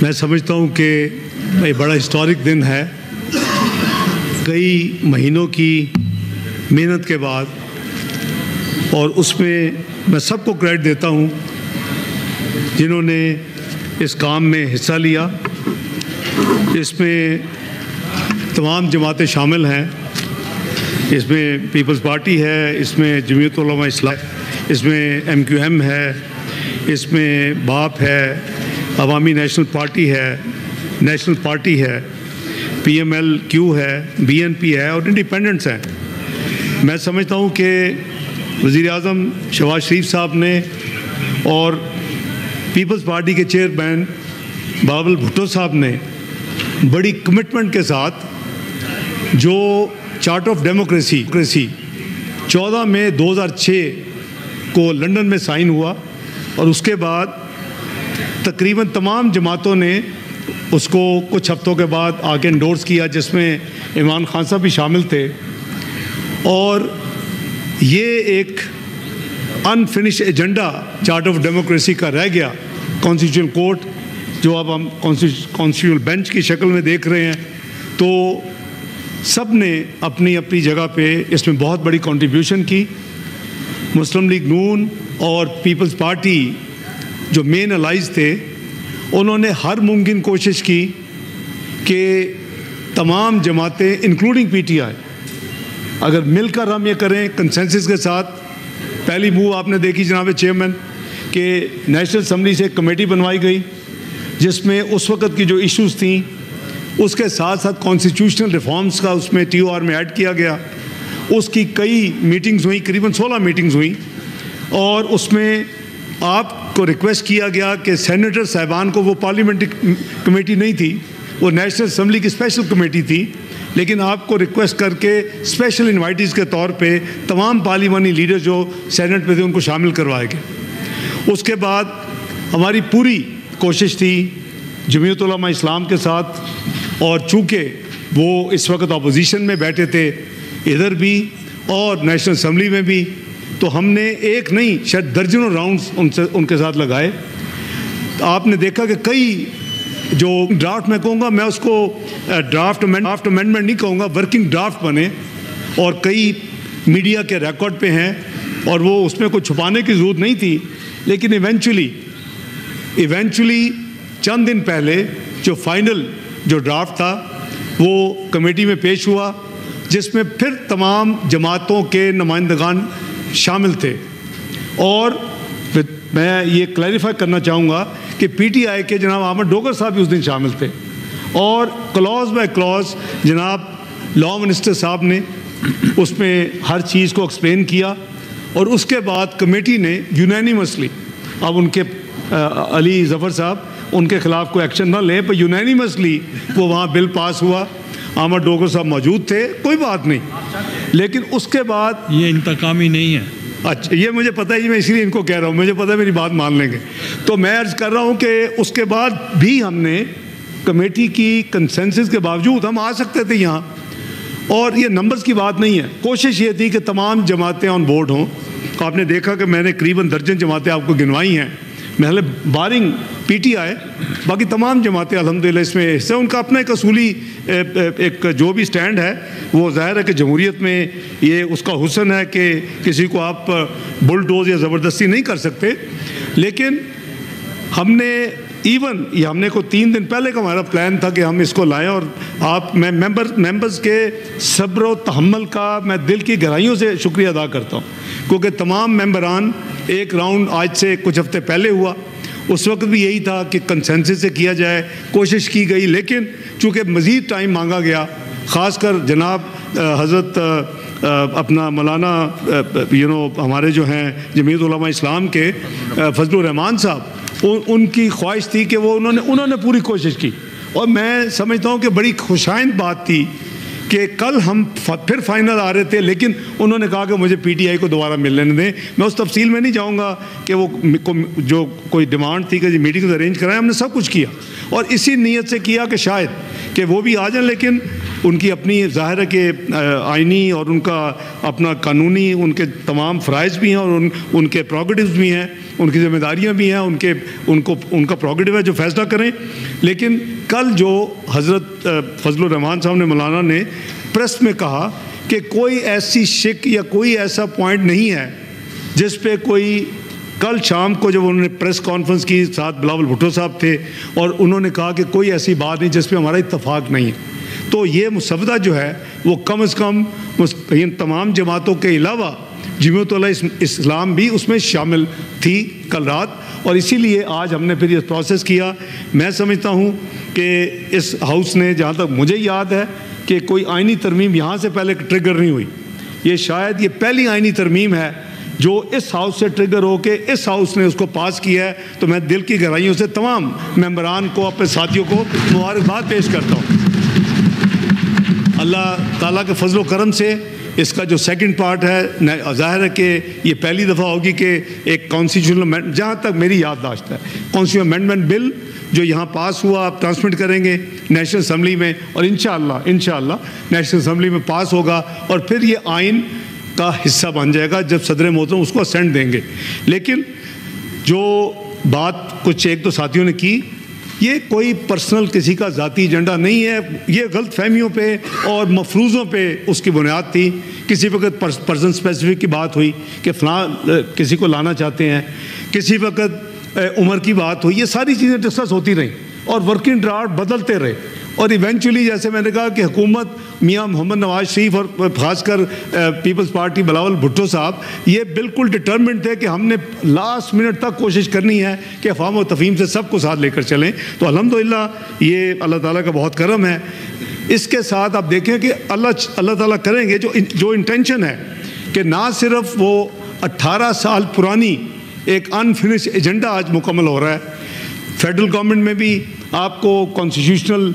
میں سمجھتا ہوں کہ یہ بڑا ہسٹورک دن ہے. کئی مہینوں کی محنت کے بعد، اور اس میں سب کو کریڈٹ دیتا ہوں جنہوں نے اس کام میں حصہ لیا. اس میں تمام جماعتیں شامل ہیں. اس میں پیپلز پارٹی ہے، اس میں جمعیت علماء اسلام، اس میں MQM ہے، اس میں باپ ہے، عوامی نیشنل پارٹی ہے، نیشنل پارٹی ہے، PMLQ ہے، BNP ہے اور انڈیپینڈنٹس ہیں. میں سمجھتا ہوں کہ وزیر اعظم شہباز شریف صاحب نے اور پیپلز پارٹی کے چیئرمین بلاول بھٹو صاحب نے بڑی کمٹمنٹ کے ساتھ جو چارٹر آف ڈیموکریسی 14 مئی 2006 کو لندن میں سائن ہوا، اور اس کے بعد تقریباً تمام جماعتوں نے اس کو کچھ ہفتوں کے بعد آگے انڈورس کیا، جس میں عمران خان صاحب بھی شامل تھے. اور یہ ایک انفنش ایجنڈا چارٹر آف ڈیموکریسی کا رہ گیا. کانسٹیٹیوشنل کورٹ جو اب ہم کانسٹیٹیوشنل بینچ کی شکل میں دیکھ رہے ہیں، تو سب نے اپنی اپنی جگہ پہ اس میں بہت بڑی کنٹریبیوشن کی. مسلم لیگ نون اور پیپلز پارٹی جو مین الائز تھے، انہوں نے ہر ممکن کوشش کی کہ تمام جماعتیں انکلوڈنگ PTI اگر مل کر ہم یہ کریں کنسنسس کے ساتھ. پہلی موو آپ نے دیکھی جناب چیئرمین کہ نیشنل اسمبلی سے ایک کمیٹی بنوائی گئی، جس میں اس وقت کی جو ایشوز تھیں اس کے ساتھ ساتھ کانسٹیٹیوشنل ریفارمز کا اس میں TOR میں ایڈ کیا گیا. اس کی کئی میٹنگز ہوئیں، قریباً 16 میٹنگز ہوئیں، اور اس میں آپ کو ریکویسٹ کیا گیا کہ سینیٹر صاحبان کو، وہ پارلیمنٹری کمیٹی نہیں تھی، وہ نیشنل اسمبلی کی اسپیشل کمیٹی تھی، لیکن آپ کو ریکویسٹ کر کے اسپیشل انوائٹیز کے طور پہ تمام پارلیمانی لیڈر جو سینٹ پہ تھے ان کو شامل کروائے گئے. اس کے بعد ہماری پوری کوشش تھی جمعیت علماء اسلام کے ساتھ، اور چونکہ وہ اس وقت اپوزیشن میں بیٹھے تھے ادھر بھی اور نیشنل اسمبلی میں بھی، تو ہم نے ایک نہیں شاید درجنوں راؤنڈز ان کے ساتھ لگائے. آپ نے دیکھا کہ کئی جو ڈرافٹ میں کہوں گا، میں اس کو ڈرافٹ امینڈمنٹ نہیں کہوں گا، ورکنگ ڈرافٹ بنے، اور کئی میڈیا کے ریکارڈ پہ ہیں، اور وہ اس میں کوئی چھپانے کی ضرورت نہیں تھی. لیکن ایونچولی چند دن پہلے جو فائنل جو ڈرافٹ تھا وہ کمیٹی میں پیش ہوا، جس میں پھر تمام جماعتوں کے نمائندگان شامل تھے. اور میں یہ کلیریفائی کرنا چاہوں گا کہ PTI کے جناب احمد ڈوگر صاحب بھی اس دن شامل تھے، اور کلاز بائی کلاز جناب لاء منسٹر صاحب نے اس میں ہر چیز کو ایکسپلین کیا. اور اس کے بعد کمیٹی نے یونینیمسلی، اب ان کے علی ظفر صاحب ان کے خلاف کوئی ایکشن نہ لیں، پر یونینیمسلی وہ وہاں بل پاس ہوا. احمد ڈوگر صاحب موجود تھے، کوئی بات نہیں. لیکن اس کے بعد یہ انتقامی نہیں ہے. اچھا، یہ مجھے پتہ ہے، میں اسی لیے ان کو کہہ رہا ہوں، مجھے پتہ ہے میری بات مان لیں گے. تو میں عرض کر رہا ہوں کہ اس کے بعد بھی ہم نے کمیٹی کی کنسنسس کے باوجود ہم آ سکتے تھے یہاں، اور یہ نمبرز کی بات نہیں ہے. کوشش یہ تھی کہ تمام جماعتیں آن بورڈ ہوں. آپ نے دیکھا کہ میں نے قریباً درجن جماعتیں آپ کو گنوائی ہیں، محل بارنگ PTI، باقی تمام جماعتیں الحمدللہ اس میں حصہ. ان کا اپنا ایک اصولی ایک جو بھی سٹینڈ ہے، وہ ظاہر ہے کہ جمہوریت میں یہ اس کا حسن ہے کہ کسی کو آپ بلڈوز یا زبردستی نہیں کر سکتے. لیکن ہم نے یہ ہم نے کو 3 دن پہلے کا ہمارا پلان تھا کہ ہم اس کو لائیں، اور میں ممبرز کے صبر و تحمل کا میں دل کی گہرائیوں سے شکریہ ادا کرتا ہوں، کیونکہ تمام ممبران ایک راؤنڈ آج سے کچھ ہفتے پہلے ہوا، اس وقت بھی یہی تھا کہ کنسنسس سے کیا جائے، کوشش کی گئی. لیکن چونکہ مزید ٹائم مانگا گیا، خاص کر جناب حضرت اپنا مولانا ہمارے جو ہیں جمعیت علماء اسلام کے فضل الرحمان صاحب، ان کی خواہش تھی کہ وہ انہوں نے پوری کوشش کی. اور میں سمجھتا ہوں کہ بڑی خوشائند بات تھی کہ کل ہم پھر فائنل آ رہے تھے، لیکن انہوں نے کہا کہ مجھے PTI کو دوبارہ مل لینے دیں. میں اس تفصیل میں نہیں جاؤں گا کہ وہ جو کوئی ڈیمانڈ تھی کہ جی میٹنگ ارینج کرائیں، ہم نے سب کچھ کیا، اور اسی نیت سے کیا کہ شاید کہ وہ بھی آ جائیں. لیکن ان کی اپنی ظاہر ہے کہ آئینی اور ان کا اپنا قانونی ان کے تمام فرائض بھی ہیں اور ان کے پروگیٹیوز بھی ہیں, ان کی ذمہ داریاں بھی ہیں, ان کا پروگیٹیو ہے جو فیصلہ کریں. لیکن کل جو حضرت فضل الرحمان صاحب نے مولانا نے پریس میں کہا کہ کوئی ایسی شک یا کوئی ایسا پوائنٹ نہیں ہے جس پہ کوئی, کل شام کو جب انہوں نے پریس کانفرنس کی, ساتھ بلاول بھٹو صاحب تھے, اور انہوں نے کہا کہ کوئی ایسی بات نہیں جس پہ ہمارا اتفاق نہیں ہے. تو یہ مسودہ جو ہے وہ کم از کم تمام جماعتوں کے علاوہ جمعیت علماء اسلام بھی اس میں شامل تھی کل رات, اور اسی لیے آج ہم نے پھر یہ پروسیس کیا. میں سمجھتا ہوں کہ اس ہاؤس نے, جہاں تک مجھے یاد ہے, کہ کوئی آئینی ترمیم یہاں سے پہلے ٹریگر نہیں ہوئی. یہ شاید یہ پہلی آئینی ترمیم ہے جو اس ہاؤس سے ٹریگر ہو کے اس ہاؤس نے اس کو پاس کیا ہے. تو میں دل کی گہرائیوں سے تمام ممبران کو, اپنے ساتھیوں کو مبارکباد پیش کرتا ہوں. اللہ تعالیٰ کے فضل و کرم سے اس کا جو سیکنڈ پارٹ ہے, ظاہر ہے کہ یہ پہلی دفعہ ہوگی کہ ایک کانسٹیٹیوشنل, جہاں تک میری یادداشت ہے, کانسٹیٹیوشنل امینڈمنٹ بل جو یہاں پاس ہوا آپ ٹرانسمٹ کریں گے نیشنل اسمبلی میں, اور انشاءاللہ نیشنل اسمبلی میں پاس ہوگا, اور پھر یہ آئین کا حصہ بن جائے گا جب صدر محترم اس کو اسینٹ دیں گے. لیکن جو بات کچھ ایک دو ساتھیوں نے کی, یہ کوئی پرسنل کسی کا ذاتی ایجنڈا نہیں ہے, یہ غلط فہمیوں پہ اور مفروضوں پہ اس کی بنیاد تھی. کسی وقت پرسن اسپیسیفک کی بات ہوئی کہ فلاں کسی کو لانا چاہتے ہیں, کسی وقت عمر کی بات ہوئی, یہ ساری چیزیں ڈسکس ہوتی رہیں اور ورکنگ ڈرافٹ بدلتے رہے, اور ایونچولی جیسے میں نے کہا کہ حکومت میاں محمد نواز شریف اور خاص کر پیپلز پارٹی بلاول بھٹو صاحب یہ بالکل ڈٹرمنٹ تھے کہ ہم نے لاسٹ منٹ تک کوشش کرنی ہے کہ افہام و تفہیم سے سب کو ساتھ لے کر چلیں. تو الحمدللہ یہ اللہ تعالیٰ کا بہت کرم ہے. اس کے ساتھ آپ دیکھیں کہ اللہ تعالیٰ کریں گے جو انٹینشن ہے کہ نہ صرف وہ 18 سال پرانی ایک انفنش ایجنڈا آج مکمل ہو رہا ہے, فیڈرل گورنمنٹ میں بھی آپ کو کانسٹیٹیوشنل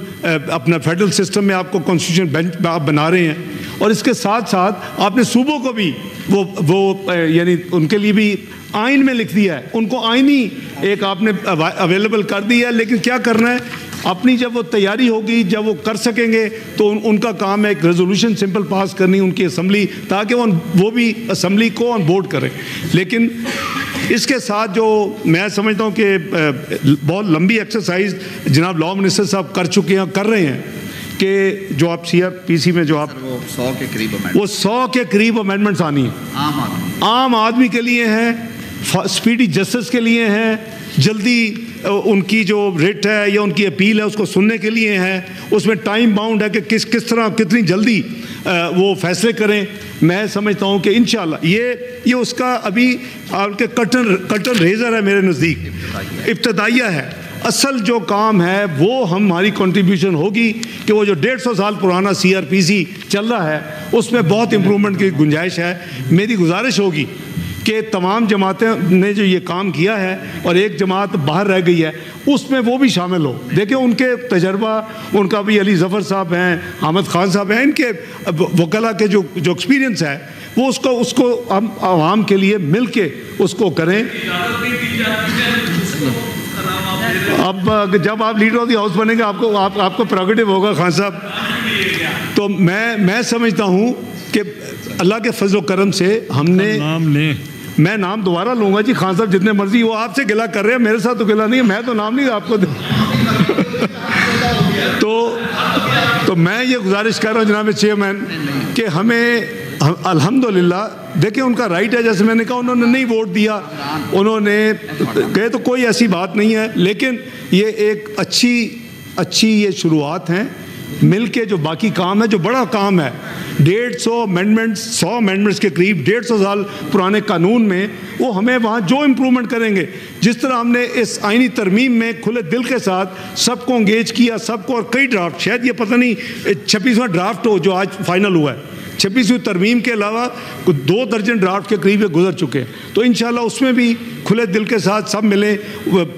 اپنا فیڈرل سسٹم میں آپ کو کانسٹیٹیوشن بینچ آپ بنا رہے ہیں, اور اس کے ساتھ ساتھ آپ نے صوبوں کو بھی وہ یعنی ان کے لیے بھی آئین میں لکھ دیا ہے, ان کو آئینی ایک آپ نے اویلیبل کر دیا ہے. لیکن کیا کرنا ہے, اپنی جب وہ تیاری ہوگی, جب وہ کر سکیں گے تو ان کا کام ہے ایک ریزولوشن سمپل پاس کرنی ان کی اسمبلی, تاکہ وہ بھی اسمبلی کو آن بورڈ کریں. لیکن اس کے ساتھ جو میں سمجھتا ہوں کہ بہت لمبی ایکسرسائز جناب لاء منسٹر صاحب کر چکے ہیں, کر رہے ہیں, کہ جو آپ CRPC میں جو آپ وہ 100 کے قریب امینڈمنٹس آنی ہیں, عام آدمی کے لیے ہیں, اسپیڈی جسٹس کے لیے ہیں, جلدی ان کی جو ریٹ ہے یا ان کی اپیل ہے اس کو سننے کے لیے ہیں, اس میں ٹائم باؤنڈ ہے کہ کس طرح کتنی جلدی وہ فیصلے کریں. میں سمجھتا ہوں کہ انشاءاللہ یہ اس کا ابھی آپ کے کٹن ریزر ہے, میرے نزدیک ابتدائیہ ہے. اصل جو کام ہے وہ ہماری کنٹریبیوشن ہوگی کہ وہ جو 150 سال پرانا CRPC چل رہا ہے اس میں بہت امپرومنٹ کی گنجائش ہے. میری گزارش ہوگی کہ تمام جماعتیں نے جو یہ کام کیا ہے اور ایک جماعت باہر رہ گئی ہے اس میں وہ بھی شامل ہو. دیکھیں ان کے تجربہ, ان کا بھی علی ظفر صاحب ہیں, حامد خان صاحب ہیں, ان کے وکلا کے جو ایکسپیرینس ہے وہ اس کو ہم عوام کے لیے مل کے اس کو کریں. اب جب آپ لیڈر آف دی ہاؤس بنیں گے آپ کو پروگیٹو ہوگا خان صاحب. تو میں سمجھتا ہوں کہ اللہ کے فضل و کرم سے ہم نے میں نام دوبارہ لوں گا جی, خان صاحب جتنے مرضی, وہ آپ سے گلہ کر رہے ہیں, میرے ساتھ تو گلہ نہیں ہے, میں تو نام نہیں آپ کو تو میں یہ گزارش کر رہا ہوں جناب چیئرمین کہ ہمیں الحمدللہ دیکھیں ان کا رائٹ ہے, جیسے میں نے کہا انہوں نے نہیں ووٹ دیا, انہوں نے کہے تو کوئی ایسی بات نہیں ہے, لیکن یہ ایک اچھی یہ شروعات ہیں. مل کے جو باقی کام ہے, جو بڑا کام ہے, 150 امینڈمنٹس 100 امینڈمنٹس کے قریب 150 سال پرانے قانون میں, وہ ہمیں وہاں جو امپرومنٹ کریں گے, جس طرح ہم نے اس آئینی ترمیم میں کھلے دل کے ساتھ سب کو انگیج کیا, سب کو, اور کئی ڈرافٹ, شاید یہ پتہ نہیں 26واں ڈرافٹ ہو جو آج فائنل ہوا ہے, 26ویں ترمیم کے علاوہ 2 درجن ڈرافٹ کے قریب گزر چکے ہیں. تو انشاءاللہ اس میں بھی کھلے دل کے ساتھ سب ملیں,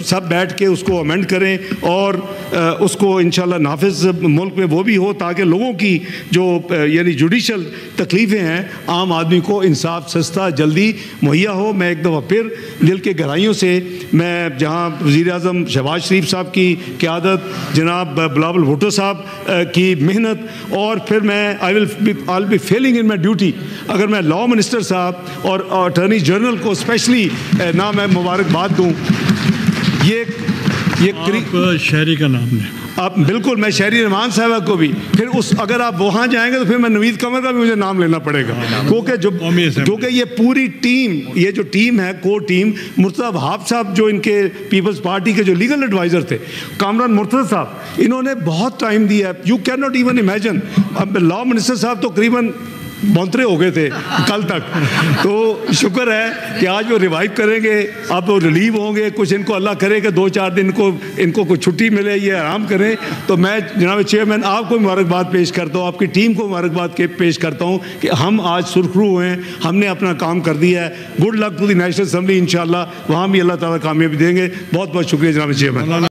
سب بیٹھ کے اس کو امینڈ کریں اور اس کو انشاءاللہ نافذ ملک میں وہ بھی ہو تاکہ لوگوں کی جو یعنی جوڈیشل تکلیفیں ہیں عام آدمی کو انصاف سستا جلدی مہیا ہو. میں ایک دفعہ پھر دل کے گہرائیوں سے میں جہاں وزیر اعظم شہباز شریف صاحب کی قیادت, جناب بلاول بھٹو صاحب کی محنت, اور پھر میں I'll be failing in my duty اگر میں لاء منسٹر صاحب اور اٹارنی جنرل کو اسپیشلی نہ میں مبارکباد دوں. یہ شہری کا نام ہے آپ بالکل, میں شہری رحمان صاحبہ کو بھی, پھر اگر آپ وہاں جائیں گے تو پھر میں نوید قمر کا بھی مجھے نام لینا پڑے گا, کیونکہ یہ پوری ٹیم, یہ جو ٹیم ہے کور ٹیم, مرتضیٰ وہاب صاحب جو ان کے پیپلز پارٹی کے جو لیگل ایڈوائزر تھے, کامران مرتضیٰ صاحب, انہوں نے بہت ٹائم دیا ہے. You can not even imagine. اب لاء منسٹر صاحب تو قریباً بونترے ہو گئے تھے کل تک, تو شکر ہے کہ آج وہ ریوائیو کریں گے, اب وہ ریلیو ہوں گے. کچھ ان کو اللہ کرے کہ 2-4 دن ان کو کوئی چھٹی ملے, یہ آرام کریں. تو میں جناب چیئرمین آپ کو مبارکباد پیش کرتا ہوں, آپ کی ٹیم کو مبارکباد پیش کرتا ہوں کہ ہم آج سرخرو ہوئے ہیں, ہم نے اپنا کام کر دیا ہے. Good luck to the National Assembly, انشاءاللہ وہاں بھی اللہ تعالیٰ کامیابی دیں گے. بہت بہت شکریہ جناب چیئرمین.